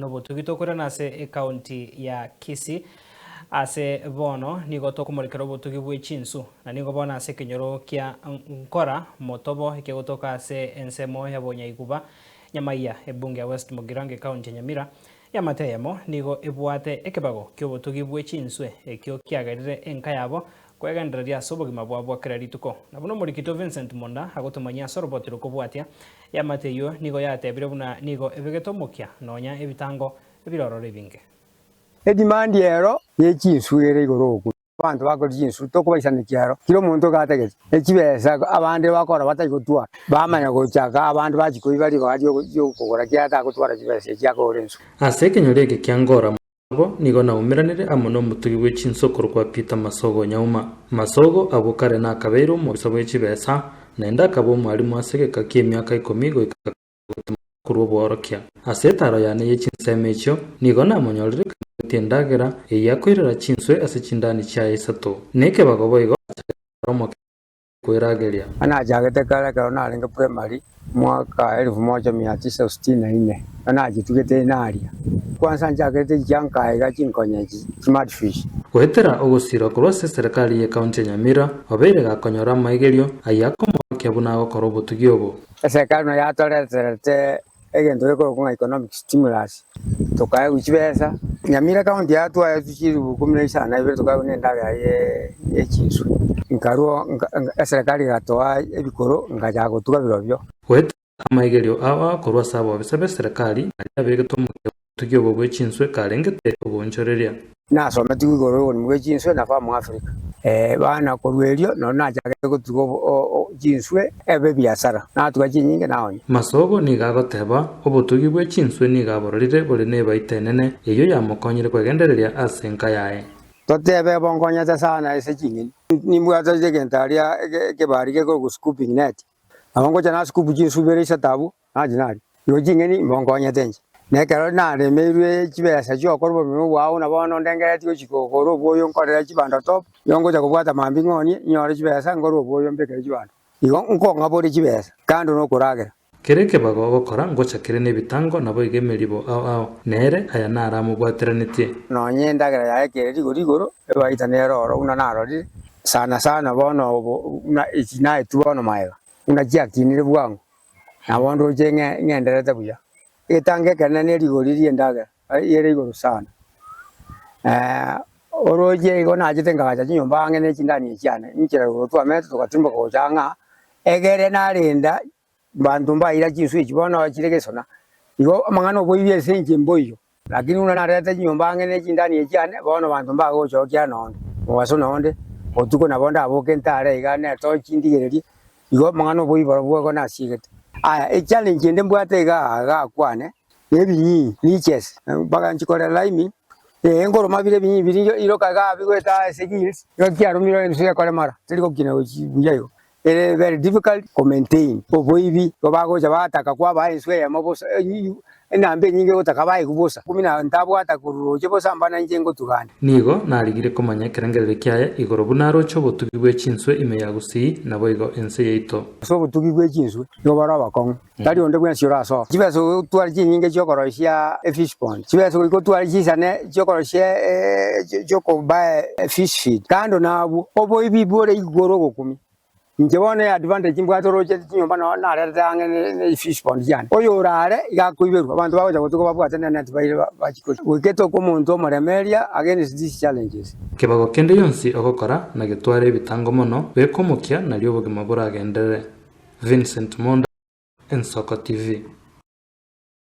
nobotugi tokora nase county ya Kisii ase bono nigo tokumurikira obotugi bwe chinsu na nigo bona ase kenyoro kia nkora motobo ikegotoka ase ensemo ya Bonyaiguba nyamaiya ebunge ya West Mugirango county Nyamira yamateyemo nigo ebwate ekebago kyobotugi bwe chinswe ekyo kiagarire enka yabo kwegendereria ase obogima bwabo kera rituko na buno Murikito Vincent Monda agotumanyia sorobotiro kobwatia yamateyo nigo yatebire buna nigo ebegetomokia nonya ebitango ebirorore binge edemand yero yechinsu ere igoroku abantu bakora chinsu tokubaisana kyaro kiro muntu gategetse ekibesa abandi bakora batayigotwa bamanya gochaka abantu bachiko ibali bali yo kugora kyata gutwara kibesa kyakorensu ase kenyore kyangora abo nigo na umiranire amono mutugi w'echinso korwa Peter Masogo nyauma Masogo abukare na kabeiro mu bisabo y'ekibesa nenda kabo mwalimu asegeka kyemyaka 10 go kurwo borokia ase taro yane y'echinseme ekyo nigo na monyorire tiendagera eyakwirira chinswe ase chindani cha esato neke bagoboigo romo kwirageria ana jagete kala kana alenga primary mwaka 1964 ana jitugete naria kwanza jagete janka ega chinkonyeji smart fish kwetera ogosira kurwa serikali ya county Nyamira obere gakonyora maigerio ayakomokia bunago korobotugi obo serikali no yatorete egento ko economic stimulus tokaye uchibesa Nyamira county yatwa yatuchiri bukumira sana ibere tokaye nendaga ye chinsu nkaro serikali gatoa ebikoro ngajago tukabirobyo wet amaigerio awa korwa sabo bisabe serikali abegetomukio tugyobo bwe chinswe karengete obonchoreria nasoma tigoro ni bwe chinswe na fa mu Africa bana korwelio no najage gutugo chinswe ebe biasara na tugachinyinge naonye Masogo ni gagoteba obotugi bwe chinswe ni gabororire bole neba itenene eyo yamukonyire kwegendereria asenka yae totebe bongonya sana ese chingini ni mbwaza jegentaria kebari ke go scooping net abongo jana scoop chinswe bere satabu ajinari yo chingeni bongonya tenje nekero na remerwe chibesa cyo korbo mu wawo na bono ndengere tyo chikokoro boyo nkorera chibanda top yongo ja kubwata mambi ngoni nyore chibesa ngoro boyo mbekere chibanda igo nko ngabore chibesa kando no kuragera kereke bago gokora ngocha kire nebitango nabo igemeribo ao nere aya naramu bwateranite no nyendagera ya kere rigoro ebaita nero oro una narori sana bono na ichina etuono maega una jakinire bwangu na bondo jenge ngenderete buya etange kana ne rigori ndaga yere igoro sana oroje igona ajitenga gacha nyumba ngene chindani cyane nkira rutwa meto tukatimba ko changa egere narinda bantu mbaira chinsu ikibona kiregesona igo mangano boyiye senje mboyo lakini una nareta nyumba ngene chindani cyane bono bantu mbago chokya nonde waso nonde otuko nabonda aboke ntare igane to chindigereri igo mangano boyibara bwo na sigete aya e challenge ndembwate ga kwane nebinyi niches baga nchikora laimi engoro mabire binyi birinyo iroka ga bigweta skills yo kyaro miro nsuya kore mara tiliko kina uchibuyayo very difficult to maintain oboibi bago jabataka kwa baiswe ya mabosa enambe nyinge utakabaye kubosa kumina ntabwata kururoje bosa mbana njengo tuganda nigo narigire komanya kerengerere kyaye igoro bunaro cyo botugi bwe chinswe ime yagusi nabo igo ense yeito so botugi bwe chinswe yo bara bakon tari onde bwen sira so chibeso twari nyinge cyo koroshia fish pond chibeso ko twari chisane cyo koroshia cyo ko ba fish feed kando nabo oboibi bore igoro gokumi njebone advantage mbwatoroje nyumba na reta ngene fish pond jana oyo rare igakuiberwa abantu baje gutuko babwate net bayire bakikoje weketo ko muntu omuremeria against these challenges kebago kende yonsi ogokora na getware bitango mono bekomokia na lyo bogima buragendere Vincent Monda, Ensoko TV.